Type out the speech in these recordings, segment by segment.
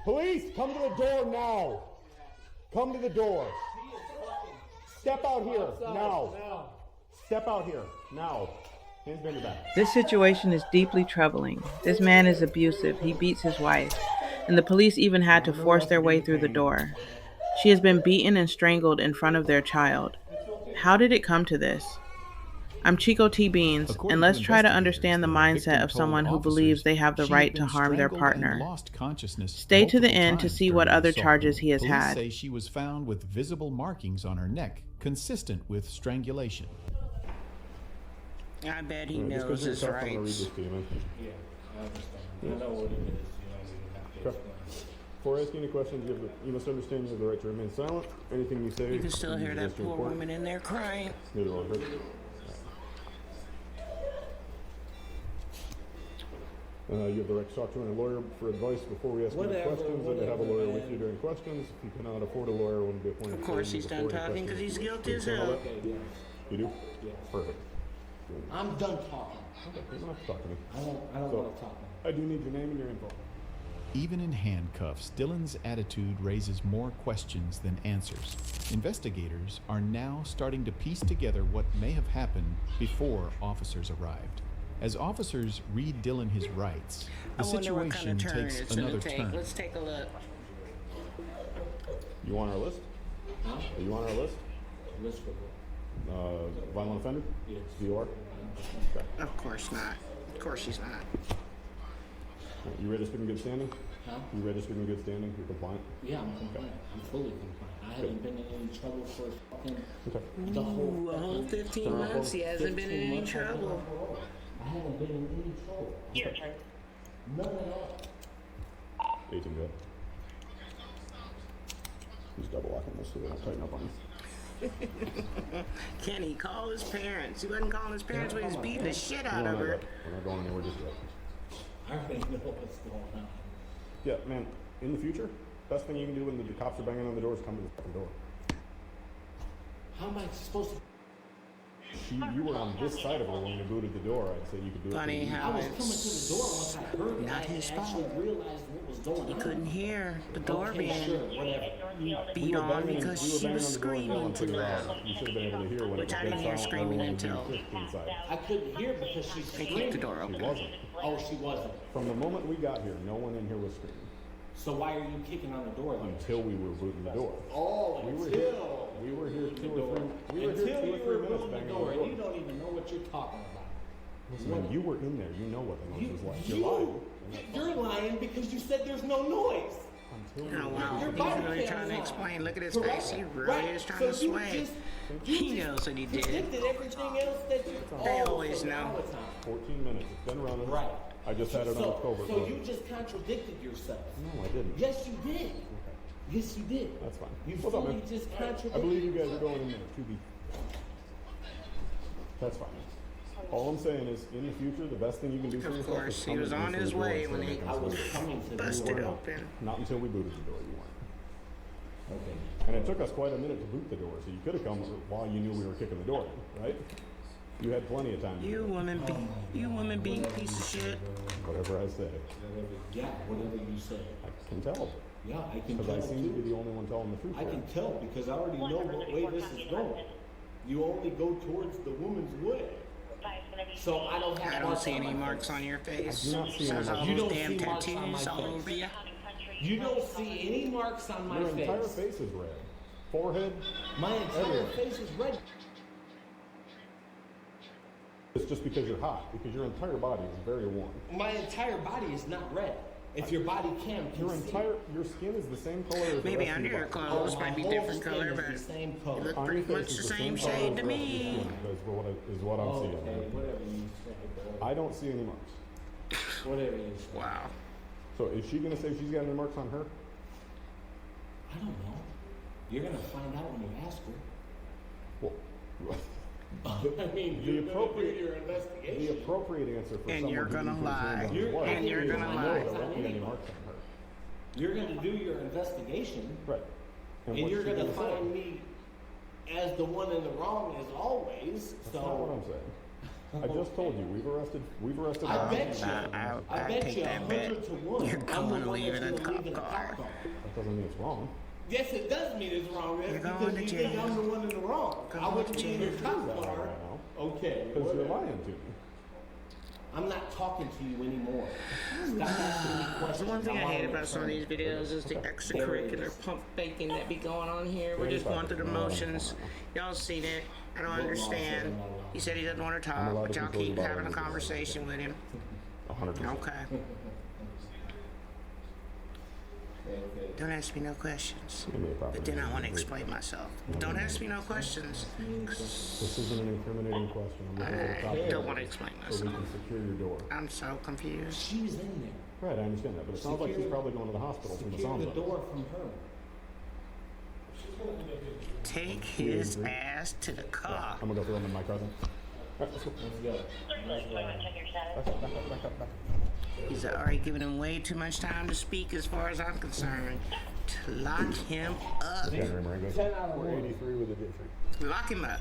Police, come to the door now. Come to the door. Step out here now. Step out here now. Hands behind your back. This situation is deeply troubling. This man is abusive. He beats his wife. And the police even had to force their way through the door. She has been beaten and strangled in front of their child. How did it come to this? I'm Chico T. Beans, and let's try to understand the mindset of someone who believes they have the right to harm their partner. Stay to the end to see what other charges he has had. Police say she was found with visible markings on her neck, consistent with strangulation. I bet he knows his rights. Yeah, I understand. I know what it is. You have to Before asking any questions, you must understand you have the right to remain silent. Anything you say... You can still hear that poor woman in there crying. Neither one of her. You have the right to talk to a lawyer for advice before we ask any questions, and to have a lawyer with you during questions. If you cannot afford a lawyer, wouldn't be appointed. Of course he's done talking because he's guilty as hell. You do? Yes. Perfect. I'm done talking. Okay, you don't have to talk to me. I don't want to talk. I do need your name and your info. Even in handcuffs, Dylan's attitude raises more questions than answers. Investigators are now starting to piece together what may have happened before officers arrived. As officers read Dylan his rights, the situation takes another turn. Let's take a look. You want our list? Huh? Are you on our list? List for what? Violent offender? Yes. You are? Okay. Of course not. Of course she's not. You registered in good standing? Huh? You registered in good standing? You're compliant? Yeah, I'm compliant. I'm fully compliant. I haven't been in any trouble for fucking Okay. the whole... A whole 15 months he hasn't been in any trouble. I haven't been in any trouble. Your turn. None at all. 18, go ahead. Just double locking this so they don't tighten up on you. Can he call his parents? He wasn't calling his parents when he was beating the shit out of her. We're not going anywhere just yet. I already know what's going on. Yeah, man, in the future, best thing you can do when the cops are banging on the door is come to the fucking door. How am I supposed to... You were on this side of her when you booted the door. I'd say you could do it. Funny how I was coming to the door once I heard it. not his fault. I realized what was going on. He couldn't hear the door Okay, being sure, whatever. beat on because she was screaming too loud. You should have been able to hear when Which it I was didn't dead hear silent screaming when until you were inside. I couldn't hear because she they screamed. kicked the door She open. wasn't. Oh, she wasn't. From the moment we got here, no one in here was screaming So why are you kicking on the door then? until we were booting the door. Oh, We were here 2 or 3 minutes until you were banging booting the on door, the and door. you don't even know what you're talking about. Listen, man, you were in there. You know what the noise was like. You're You- lying. You're lying because you said there's no noise. Until Oh, we wow. Your He's body really cam trying is to on. explain. Look at his Correct. face. He really Right. is trying So to sway. He just knows what he did. predicted everything else that you They always know. all the time. 14 minutes. It's been running. Right. I just had it on October. So you just contradicted yourself. No, I didn't. Yes, you did. Yes, you did. That's fine. You What's up, fully man? just contradicted. I believe you guys are going in there. 2B. That's fine. All I'm saying is, in the future, the best thing you can do for Of yourself course, is he come was to on the his door way and when say, they "Make I us was listen." coming to the busted door. open. Not until we booted the door, you weren't. Okay. And it took us quite a minute to boot the door, so you could have come while you knew we were kicking the door in, right? You had plenty of time to You do woman being a piece of shit. it. Whatever I say. Yeah, whatever you say. I can tell. Yeah, I can Because tell I seem to be too. the only one telling the truth. I here. can tell because I already know what way this is going. You only go towards the woman's way. So I don't have I don't marks see on any my marks face. on your face. I do not see any There's all marks. You those don't damn see marks on my tattoos all face. over you. You don't see any marks on my Your face. entire face is red. Forehead. My entire Everywhere. face is red. It's just because you're hot. Because your entire body is very warm. My entire body is not red. If your body cam can see. Your skin is the same color as the Maybe rest of under your body. clothes My might be whole different skin color, is but the same you color. look On pretty your face much is the the same color shade as to the rest of your me. skin, is what I'm seeing. Okay, whatever you say, bro. I don't see any marks. Whatever you say. Wow. So is she gonna say she's got any marks on her? I don't know. You're gonna find out when you ask her. Well, I mean, The you're gonna do appropriate- your the investigation. appropriate answer for And someone you're who gonna puts his hands lie. on his wife And you're is gonna to know lie. there won't be any marks on her. You're gonna do your investigation, Right. and what's you're she gonna say? find me as the one in the wrong as always. That's not what So I'm saying. I just told you, we've arrested I Bob. bet you. I bet take you that bet. 100 to 1. You're I'm going the to one leave that's it in a gonna leave cop in a car. cop car. That doesn't mean it's wrong. Yes, it does mean it's wrong. That's You're because going to you think jail. I'm the one in the wrong. I wouldn't be in your cop That car. right now. Okay. Because you're whatever. lying to me. I'm not talking to you anymore. Stop asking me questions. The one thing I I'm hate already about some of these videos is the extracurricular pump faking that be going on here. We're just going through the motions. Y'all seen it. I don't understand. He said he doesn't want to talk, but y'all keep having a conversation with him. 100%. Okay. Don't ask me no questions. Give me a proper But then I name. want to explain myself. Don't ask me no questions. This isn't an incriminating question. I'm looking for the cop I car don't want to explain so we myself. can secure your door. I'm so confused. She's in there. Right, I understand that, but it sounds like she's probably going to the hospital from the Secure sound the of it. door from her. Take his ass to the car. I'm gonna go through them in my cousin. He's already given him way too much time to speak as far as I'm concerned. To lock him up. Miranda. 10 out of 1. 483 with a district. Lock him up.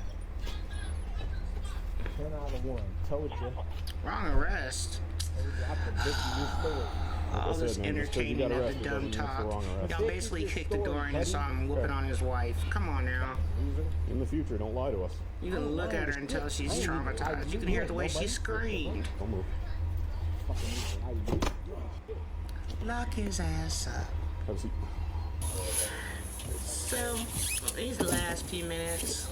10 out of 1. Told you. Wrong arrest. I predicted your story. All I this said, man, just 'cause you entertaining got of arrested the dumb doesn't mean it's the talk. wrong arrest. Y'all basically kicked the door in and saw him whooping on his wife. Come on now. In the future, don't lie to us. You can look at her and tell she's traumatized. You can hear the way she screamed. Don't move. Lock his ass up. Have a seat. So, these last few minutes.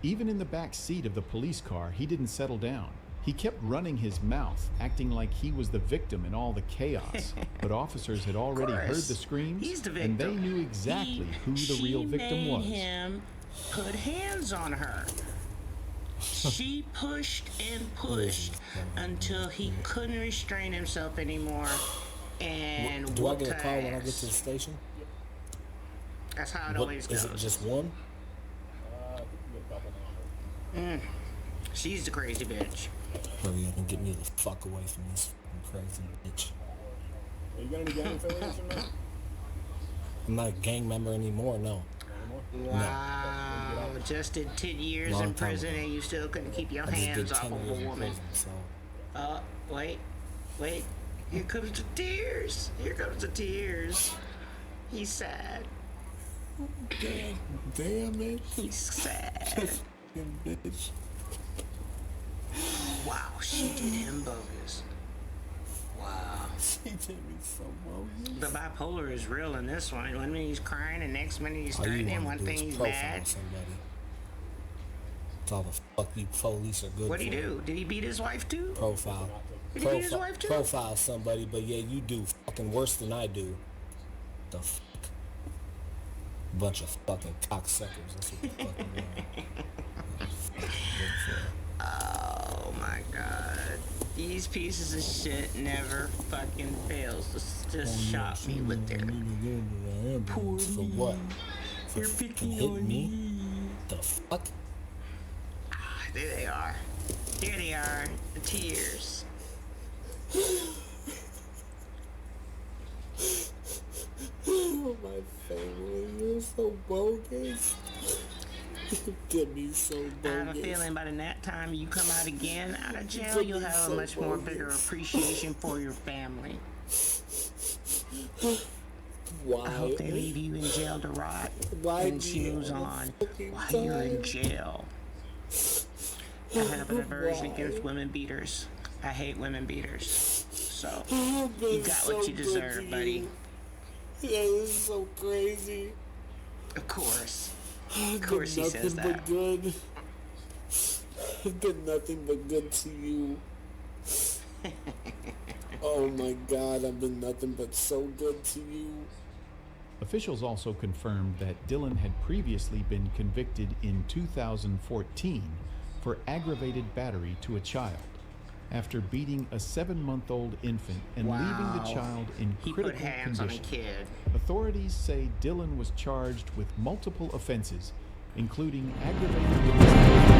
Even in the back seat of the police car, he didn't settle down. He kept running his mouth, acting like he was the victim in all the chaos. But officers had already heard the screams, He's the and victim. they knew exactly who the real victim was. She made him put hands on her. She pushed and pushed until he couldn't restrain himself anymore and Do I whooped get a her call when I get ass. to the station? That's how it What, always is goes. it just one? She's the crazy bitch. Hurry up and get me the fuck away from this crazy bitch. You got any gang affiliation, man? I'm not a gang member anymore, no. Wow. Just did 10 years Long in time prison ago. and you still couldn't keep your I just hands did off 10 of years a in woman. prison, so... Wait. Here comes the tears. Here comes the tears. He's sad. Damn it. He's sad. Fucking bitch. Wow, she did him bogus. Wow. She did me so bogus. The bipolar is real in this one. One minute he's crying, and next minute he's All you threatening. want One to do thing is he's profile mad. somebody. That's all the fuck you police are good What'd he for. do? Did he beat his wife too? Profile. Did he beat his wife too? Profile somebody, but yeah, you do fucking worse than I do. The fuck? Bunch of fucking cocksuckers. That's what the fuck you are. Oh my god. These pieces of shit never fucking fails to just shot me with their Poor for what? For You're fucking picking hit on me? The fuck? There they are. There they are. The tears. Oh, my family, you're so bogus. You did me so I have a bogus. feeling by the next time you come out again out of jail, you'll have a much more bigger appreciation for your family. Why? I hope they leave you in jail to rot Why and she me moves all the on fucking while you're in time? jail. I have an aversion against women beaters. I hate women beaters. So, you got what you deserve, buddy. Yeah, this is so crazy. Of course. I've Of course been he says nothing that. but good. I've been nothing but good to you. Oh my god, I've been nothing but so good to you. Officials also confirmed that Dylan had previously been convicted in 2014 for aggravated battery to a child after beating a 7-month-old infant and leaving the Wow. child in He put critical hands on a condition. kid. Authorities say Dylan was charged with multiple offenses, including aggravated domestic